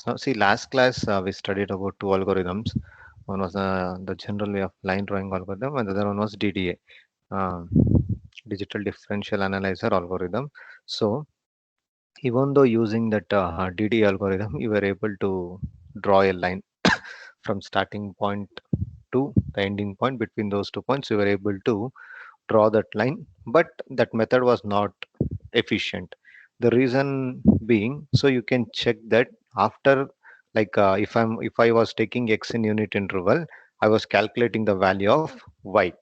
Now, see, last class we studied about two algorithms. One was the general way of line drawing algorithm, and the other one was DDA, digital differential analyzer algorithm. So, even though using that DDA algorithm, you were able to draw a line from starting point to the ending point. Between those 2 points, you were able to draw that line, but that method was not efficient. The reason being, so you can check that after, like if I was taking x in unit interval, I was calculating the value of y.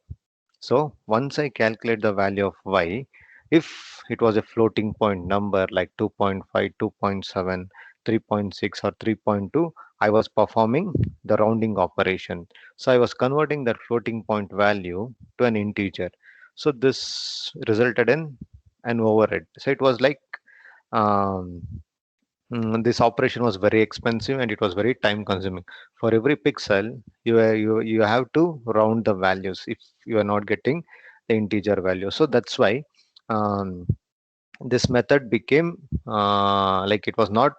So once I calculate the value of y, if it was a floating point number like 2.5, 2.7, 3.6, or 3.2, I was performing the rounding operation. So I was converting that floating point value to an integer. So this resulted in an overhead. So it was like um, this operation was very expensive and it was very time consuming. For every pixel, you have to round the values if you are not getting the integer value. So that's why um, this method became like it was not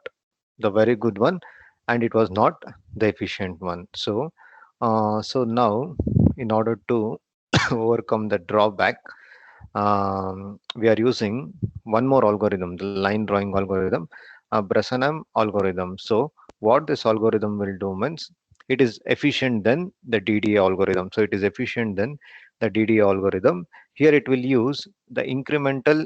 the very good one, and it was not the efficient one. So so now, in order to overcome the drawback, we are using one more algorithm, the line drawing algorithm, Bresenham algorithm. So what this algorithm will do means it is efficient than the DDA algorithm. So it is efficient than the DDA algorithm. Here it will use the incremental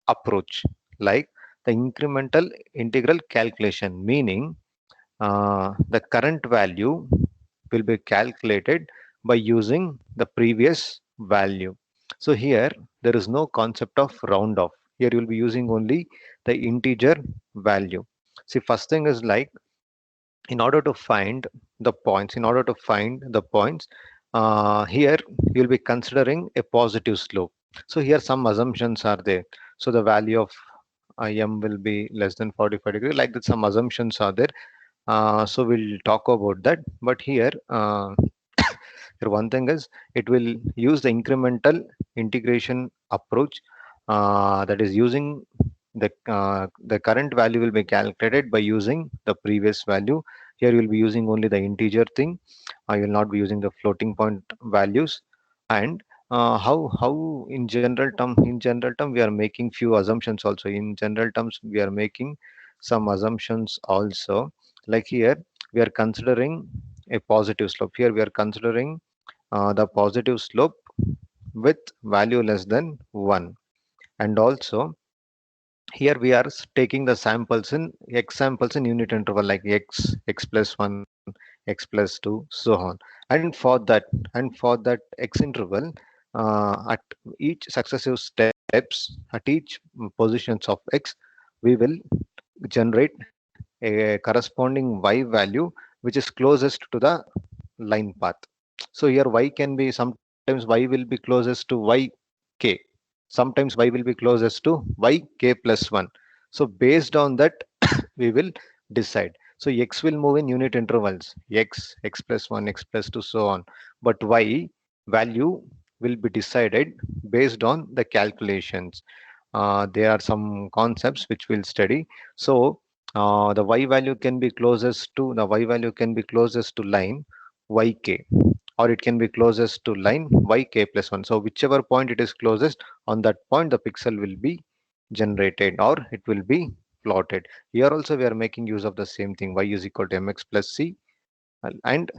approach, like the incremental integral calculation, meaning the current value will be calculated by using the previous value. So here there is no concept of round off. Here you will be using only the integer value. See, first thing is like, in order to find the points, here you'll be considering a positive slope. So here some assumptions are there. So the value of m will be less than 45 degrees, like that some assumptions are there. So we'll talk about that. But here, here one thing is it will use the incremental integration approach, that is using the current value will be calculated by using the previous value. Here you'll be using only the integer thing. You will not be using the floating point values. And how in general term we are making few assumptions also. In general terms, we are making some assumptions also. Like here, we are considering a positive slope. Here we are considering the positive slope with value less than 1. And also here we are taking the samples in x samples in unit interval, like x plus 1, x plus 2, so on. And for that x interval, at each successive steps, at each positions of x, we will generate a corresponding y value which is closest to the line path. So here y can be, sometimes y will be closest to yk, sometimes y will be closest to yk plus 1. So based on that, we will decide. So x will move in unit intervals, x plus 1, x plus 2, so on. But y value will be decided based on the calculations. There are some concepts which we'll study. So the y value can be closest to line yk, or it can be closest to line yk plus 1. So whichever point it is closest, on that point the pixel will be generated or it will be plotted. Here also we are making use of the same thing, y is equal to mx plus c, and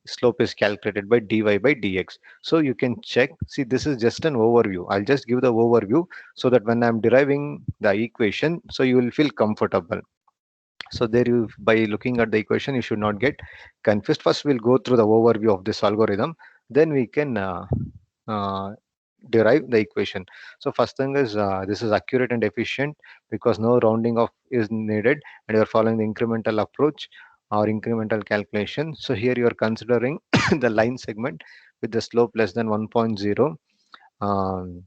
slope is calculated by dy by dx. So you can check. See, this is just an overview. I'll just give the overview so that when I'm deriving the equation, so you will feel comfortable. So there, you, by looking at the equation, you should not get confused. First we'll go through the overview of this algorithm, then we can uh, derive the equation. So first thing is, this is accurate and efficient because no rounding off is needed, and you are following the incremental approach or incremental calculation. So here you are considering the line segment with the slope less than 1.0. um,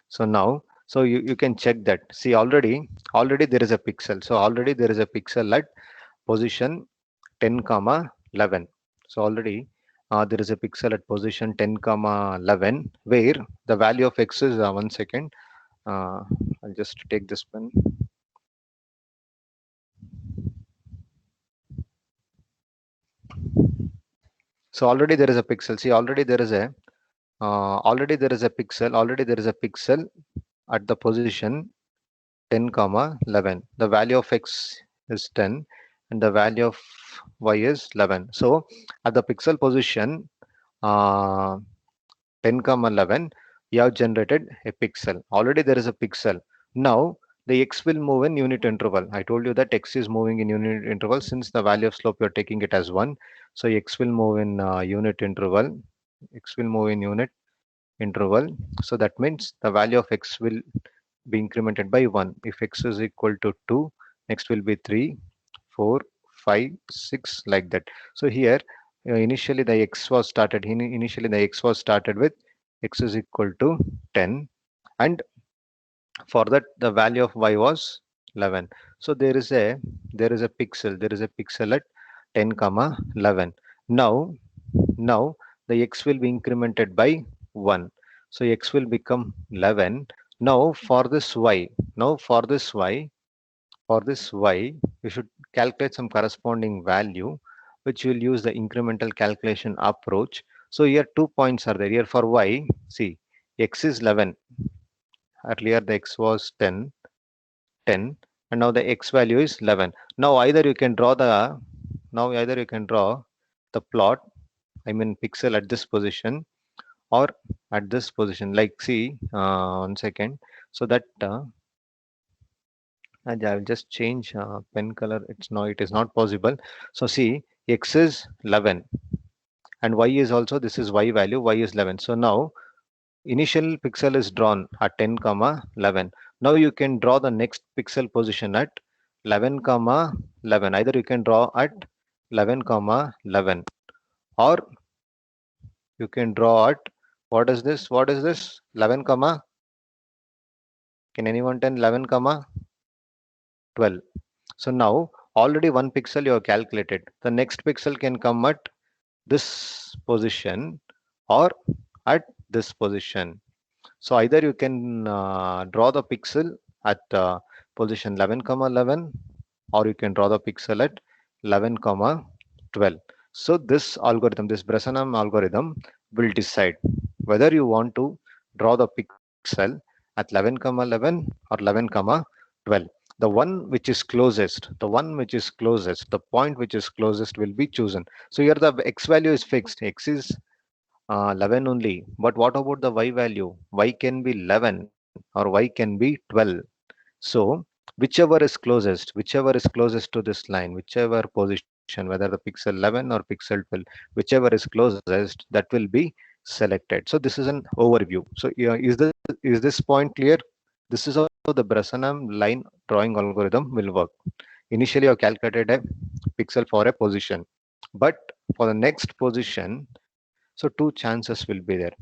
so now, so you can check that. See, already there is a pixel. So already there is a pixel at position 10 comma 11. So already there is a pixel at position 10 comma 11 where the value of x is 1 second. I'll just take this pen. So already there is a pixel. See, already there is a already there is a pixel. Already there is a pixel at the position 10 comma 11. The value of x is 10 and the value of y is 11. So at the pixel position uh, 10 comma 11, you have generated a pixel. Already there is a pixel. Now the x will move in unit interval. I told you that x is moving in unit interval since the value of slope you are taking it as 1. So x will move in unit interval. X will move in unit interval. So that means the value of x will be incremented by 1. If x is equal to 2, next will be 3, 4, 5, 6, like that. So here initially the x was started. Initially the x was started with x is equal to 10, and for that the value of y was 11. So there is a pixel. There is a pixel at 10 comma 11. Now the x will be incremented by 1. So x will become 11. Now for this y, now for this y, we should calculate some corresponding value, which will use the incremental calculation approach. So here 2 points are there. Here for y, see, x is 11. Earlier the x was 10, and now the x value is 11. Now either you can draw the plot, I mean pixel at this position or at this position. Like see, 1 second. So that and I will just change pen color. It is not possible. So see, x is 11 and y is also, this is y value, y is 11. So now initial pixel is drawn at 10 comma 11. Now you can draw the next pixel position at 11 comma 11. Either you can draw at 11 comma 11, or you can draw at, what is this 11 comma, can anyone tell 11 comma 12? So now already one pixel you have calculated. The next pixel can come at this position or at this position. So either you can draw the pixel at position 11 comma 11, or you can draw the pixel at 11 comma 12. So this algorithm, this Bresenham algorithm, will decide whether you want to draw the pixel at 11 comma 11 or 11 comma 12. The one which is closest, the point which is closest will be chosen. So here the x value is fixed. X is 11 only. But what about the y value? Y can be 11 or y can be 12. So whichever is closest to this line, whichever position, whether the pixel 11 or pixel 12, whichever is closest, that will be selected. So this is an overview. So yeah, is this point clear? This is how the Bresenham line drawing algorithm will work. Initially, you have calculated a pixel for a position, but for the next position, so two chances will be there.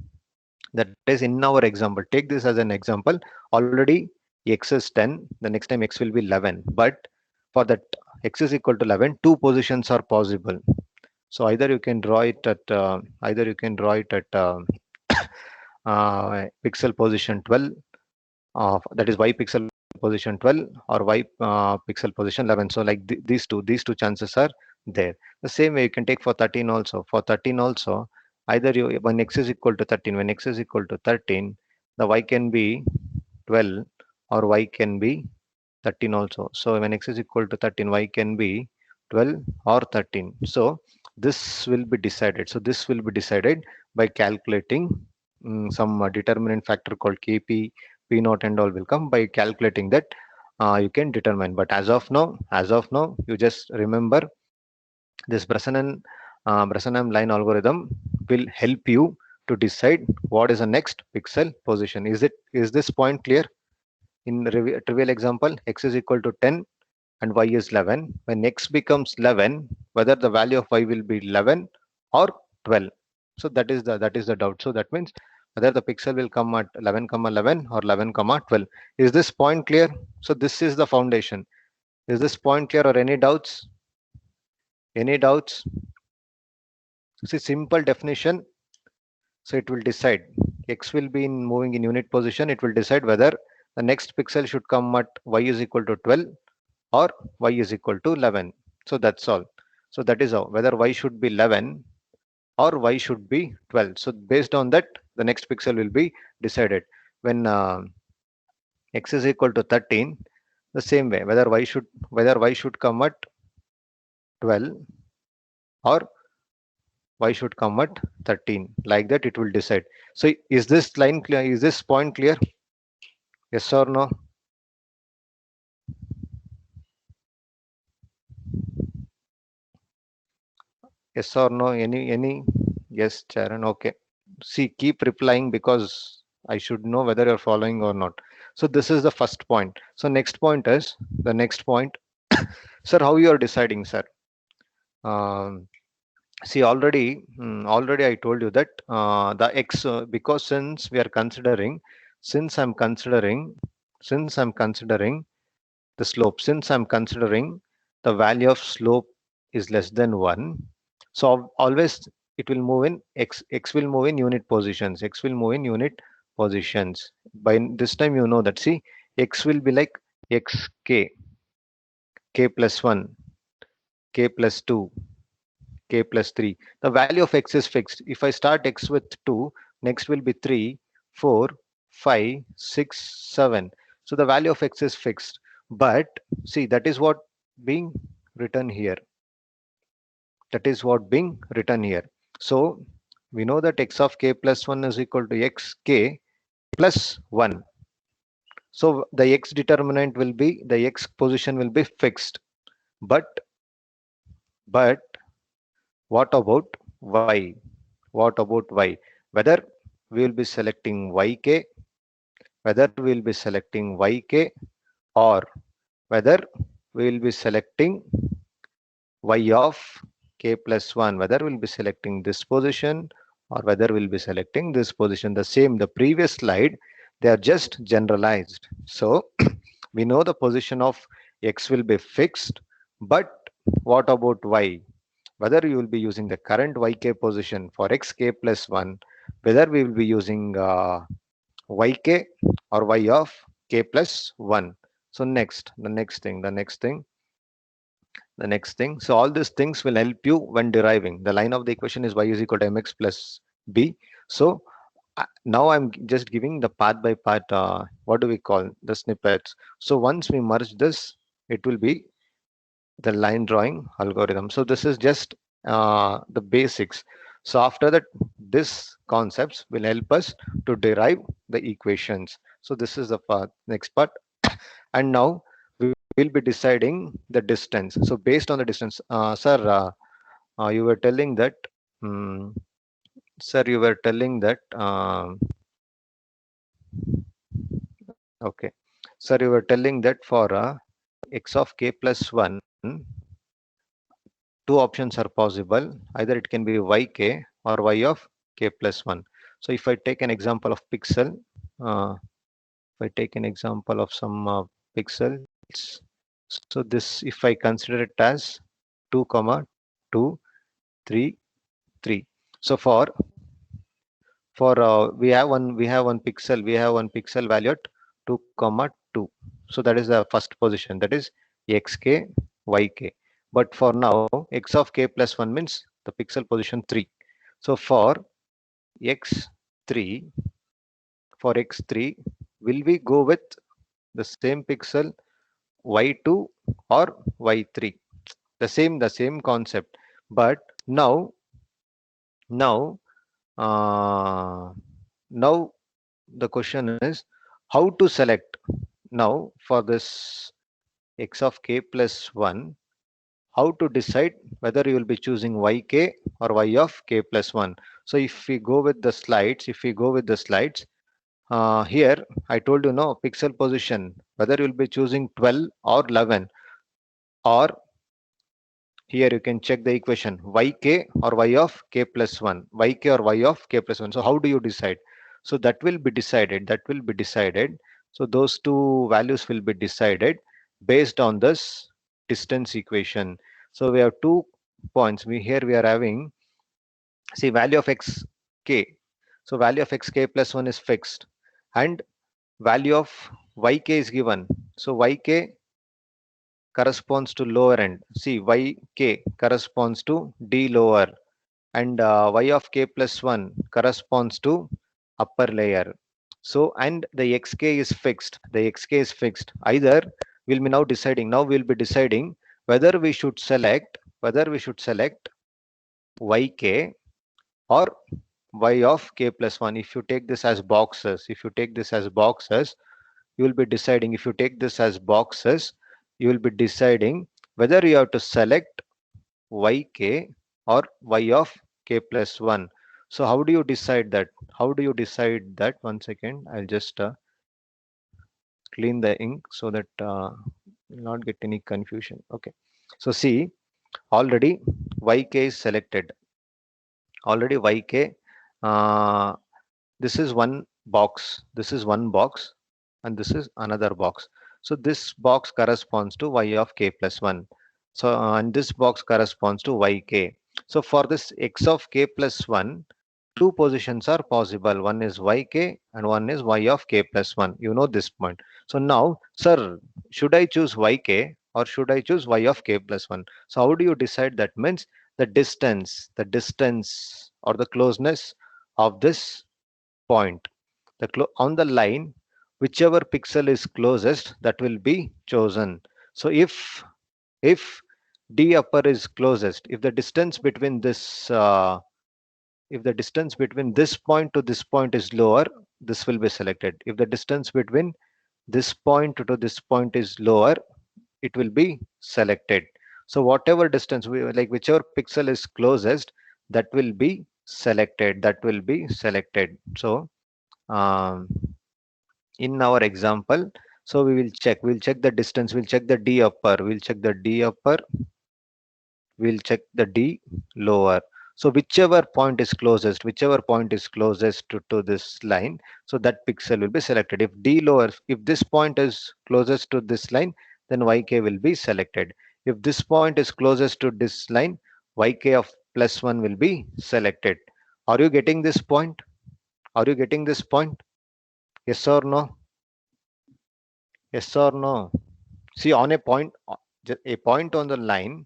That is in our example. Take this as an example. Already x is 10. The next time x will be 11. But for that x is equal to 11, two positions are possible. So either you can draw it at pixel position 12, that is y pixel position 12 or y pixel position 11. So like these two chances are there. The same way you can take for 13 also. For 13 also, either you, when x is equal to 13, when x is equal to 13, the y can be 12 or y can be 13 also. So when x is equal to 13, y can be 12 or 13. So this will be decided. So this will be decided by calculating some determinant factor called kp, p naught and all will come. By calculating that, you can determine. But as of now, you just remember this Bresenham line algorithm will help you to decide what is the next pixel position. Is this point clear? In trivial example, x is equal to 10 and y is 11. When x becomes 11, whether the value of y will be 11 or 12. So that is the doubt. So that means whether the pixel will come at 11 comma 11 or 11 comma 12. Is this point clear? So this is the foundation. Is this point clear or any doubts? Any doubts? See, simple definition. So it will decide, x will be in moving in unit position. It will decide whether the next pixel should come at y is equal to 12 or y is equal to 11. So that's all. So that is how, whether y should be 11 or y should be 12. So based on that, the next pixel will be decided. When x is equal to 13, the same way, whether y should come at 12 or y should come at 13. Like that, it will decide. So is this line clear? Is this point clear? Yes or no? Yes or no? Any? Yes, Charan. Okay. See, keep replying because I should know whether you're following or not. So this is the first point. So next point is the next point. Sir, how you are deciding, sir? Um, See, already I told you that the x, because since I'm considering the slope, since I'm considering the value of slope is less than 1, so always it will move in x will move in unit positions, x will move in unit positions. By this time, you know that, see, x will be like xk, k plus 1, k plus 2, k plus 3. The value of x is fixed. If I start x with 2, next will be 3, 4, 5, 6, 7. So the value of x is fixed. But see, that is what being written here. That is what being written here. So we know that x of k plus 1 is equal to xk plus 1. So the x determinant will be, the x position will be fixed. But but what about y? What about y? Whether we will be selecting yk, whether we will be selecting yk, or whether we will be selecting y of k plus 1, whether we'll be selecting this position or whether we'll be selecting this position. The same, the previous slide, they are just generalized. So we know the position of x will be fixed, but what about y? Whether you will be using the current yk position for xk plus 1, whether we will be using yk or y of k plus 1. So next, the next thing. So all these things will help you when deriving. The line of the equation is y is equal to mx plus b. So now I'm just giving the part by part, what do we call the snippets. So once we merge this, it will be the line drawing algorithm. So this is just the basics. So after that, this concepts will help us to derive the equations. So this is the part, next part. And now we will be deciding the distance. So based on the distance, sir, you were telling that, um, sir, you were telling that, okay, sir, you were telling that for x of k plus 1, two options are possible. Either it can be yk or y of k plus 1. So if I take an example of pixel, if I take an example of some pixels, so this, if I consider it as 2 comma 2 3 3. So for we have one pixel value at 2 comma 2. So that is the first position, that is xk yk. But for now, x of k plus 1 means the pixel position 3. So x3 for x3, will we go with the same pixel y2 or y3? The same concept. But now uh, now the question is how to select. Now for this x of k plus 1, how to decide whether you will be choosing yk or y of k plus 1. So if we go with the slides, here I told you, no, pixel position, whether you will be choosing 12 or 11, or here you can check the equation yk or y of k plus 1, yk or y of k plus 1. So how do you decide? So that will be decided. So those two values will be decided based on this distance equation. So we have 2 points. We are having, see, value of x k. So value of x k plus 1 is fixed, and value of yk is given. So yk corresponds to lower end. See, yk corresponds to d lower. and y of k plus 1 corresponds to upper layer. So, and the xk is fixed. The xk is fixed. Either we'll be now deciding. Now we'll be deciding whether we should select yk or y of k plus 1. If you take this as boxes, you will be deciding. If you take this as boxes, you will be deciding whether you have to select yk or y of k plus 1. So how do you decide that? One second, I'll just clean the ink so that will not get any confusion. Okay, so see, already yk is selected. Already yk, uh, this is one box, and this is another box. So this box corresponds to y of k plus 1. So and this box corresponds to yk. So for this x of k plus 1, two positions are possible. One is yk and one is y of k plus 1. You know this point. So now, sir, should I choose yk or should I choose y of k plus 1? So how do you decide that? Means the distance or the closeness of this point. On the line, whichever pixel is closest, that will be chosen. So if d upper is closest, if the distance between this point to this point is lower, this will be selected. If the distance between this point to this point is lower, it will be selected. So whatever distance we like, whichever pixel is closest, that will be selected. So um, in our example, so we'll check the distance, we'll check the d upper, we'll check the d lower. So whichever point is closest to this line, so that pixel will be selected. If this point is closest to this line, then yk will be selected. If this point is closest to this line, yk of plus 1 will be selected. Are you getting this point? Yes or no? Yes or no? See, on a point on the line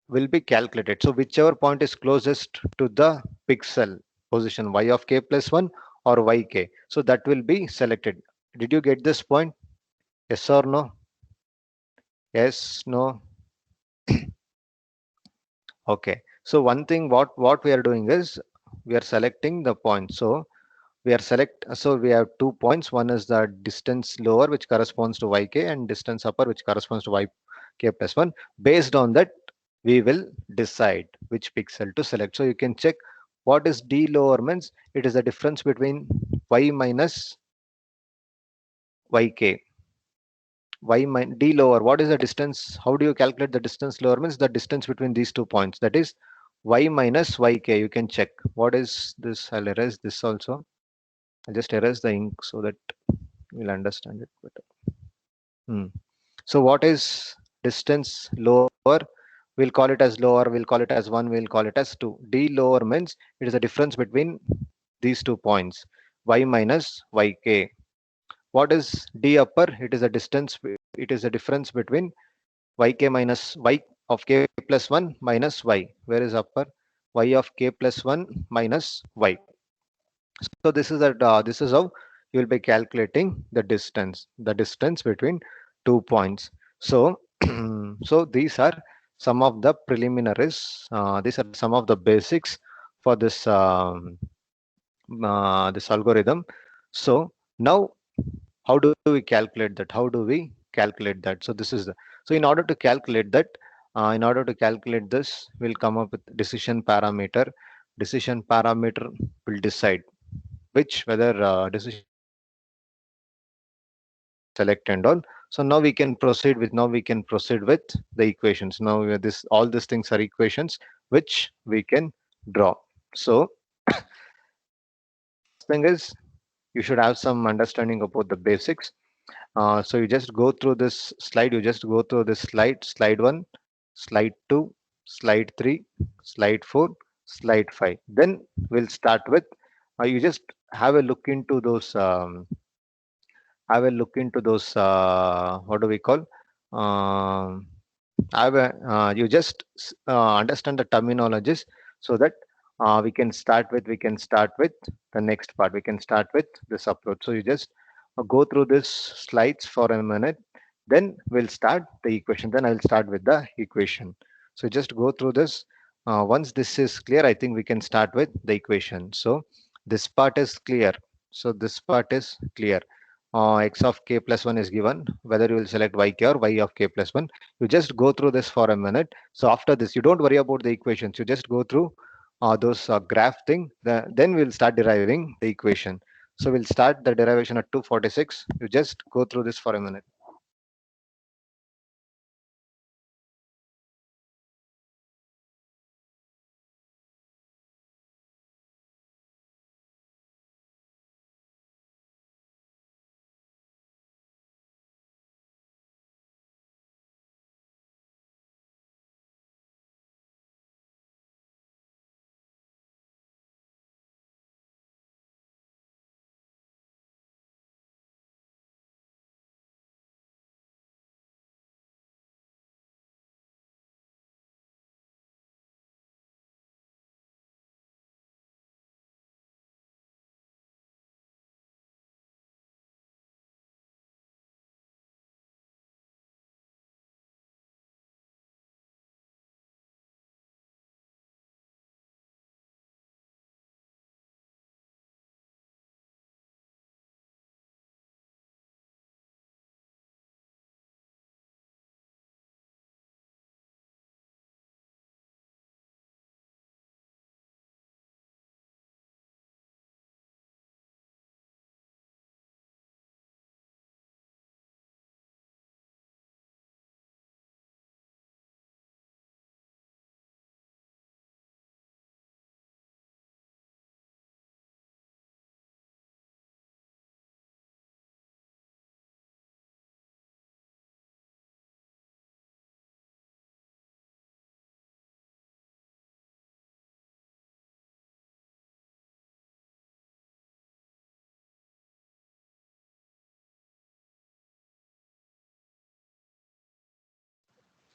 will be calculated. So whichever point is closest to the pixel position y of k plus 1 or yk, so that will be selected. Did you get this point? Yes or no? Yes, no? Okay. So one thing, what we are doing is we are selecting the point. So we have 2 points. One is the distance lower, which corresponds to yk, and distance upper, which corresponds to yk plus 1. Based on that, we will decide which pixel to select. So you can check what is d lower means. It is the difference between y minus yk. D lower, what is the distance? How do you calculate the distance lower? Means the distance between these 2 points, that is y minus yk. You can check what is this. I'll erase this also. I'll just erase the ink so that you'll understand it better. So what is distance lower? We'll call it as lower, we'll call it as 1, we'll call it as 2. D lower means it is the difference between these 2 points, y minus yk. What is d upper? It is the difference between yk minus y of k plus 1 minus y. Where is upper? Y of k plus 1 minus y. So this is how you will be calculating the distance between 2 points. So so these are some of the preliminaries. These are some of the basics for this algorithm. So now, how do we calculate that? So this is so in order to calculate this, we'll come up with decision parameter. Decision parameter will decide which whether decision select and all. So now we can proceed with the equations. Now all these things are equations which we can draw. So thing is, you should have some understanding about the basics. So you just go through this slide. Slide 1, slide 2, slide 3, slide 4, slide 5. Then we'll start with. You just have a look into those. What do we call? You just understand the terminologies so that we can start with the next part. We can start with this upload. So you just go through this slides for a minute, then we'll start the equation. Then I'll start with the equation. So just go through this. Once this is clear, I think we can start with the equation. So this part is clear. So this part is clear. X of k plus 1 is given. Whether you will select yk or y of k plus 1, you just go through this for a minute. So after this, you don't worry about the equations. You just go through those graph thing. Then we'll start deriving the equation. So we'll start the derivation at 246. You just go through this for a minute.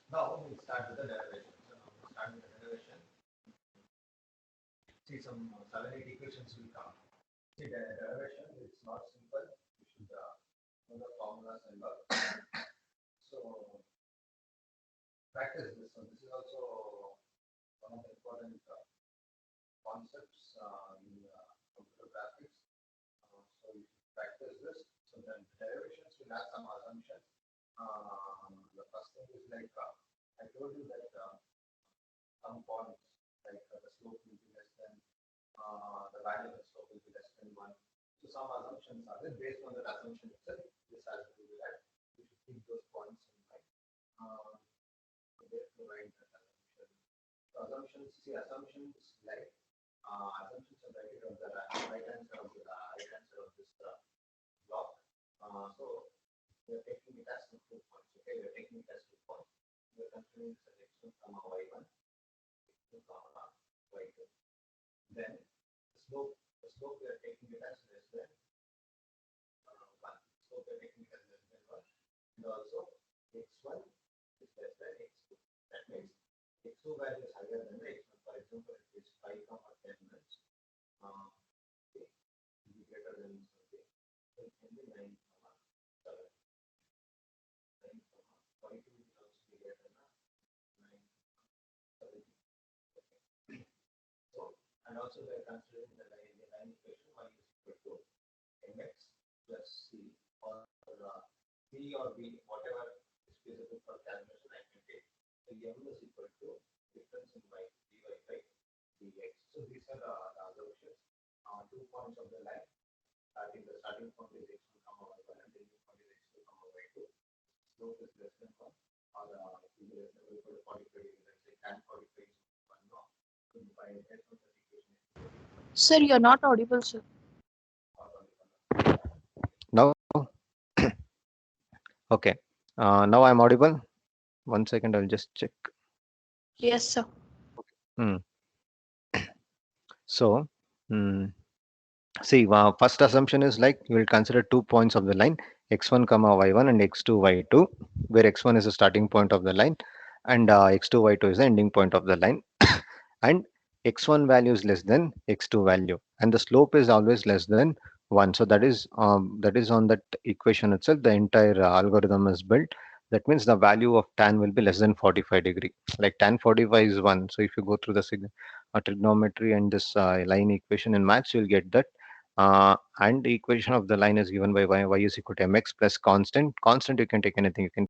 Now we'll start with the derivation. So now we'll start with the derivation. See, some 7, 8 equations will come. See, the derivation is not simple. You should know the formulas and all. So practice this. So this is also one of the important concepts in computer graphics. So you should practice this. So then derivations will have some assumptions. The first thing is like I told you that some points like the slope will be less than the value of the slope will be less than 1. So some assumptions are there. Based on that assumption itself, this has to be that you should keep those points in mind. To write that assumption. So assumptions, see assumptions like assumptions are written on the right hand side of this block. So we are taking it as 2 points. Okay, we are taking it as 2 points. We are considering this as x1 comma y1, x2 comma y2. Then the slope we are taking it as less than 1. Slope we are taking it as less than 1, and also x1 is less than x2. That means x2 value is higher than the x1. For example, if it is 5 comma 10 minutes, it will be greater than something. So it can be 9 comma 7. 9 comma 42 will also be greater than 9 7. Okay. So, and also we are considering the line equation y is equal to mx plus c or c or b, whatever is feasible for calculation I can take. So m is equal to difference in y dy by dx. So these are the assumptions. 2 points of the line. The starting point is x1 comma y1 and the ending point is x2 comma y2. Slope is less than 1 or it will be less than or equal to 45 degrees. Let's say tan 45 is 1 now. So if I get from the equation. Sir, you're not audible, sir. Now, okay. Now I'm audible. 1 second, I'll just check. Yes, sir. Hmm. So, hmm, see, first assumption is like you will consider 2 points of the line x1 comma y1 and x2 y2, where x1 is the starting point of the line and x2 y2 is the ending point of the line, and x1 value is less than x2 value, and the slope is always less than 1. So that is on that equation itself. The entire algorithm is built. That means the value of tan will be less than 45 degree. Like tan 45 is 1. So if you go through the trigonometry and this line equation in maths, you'll get that. And the equation of the line is given by y is equal to mx plus constant. Constant you can take anything. You can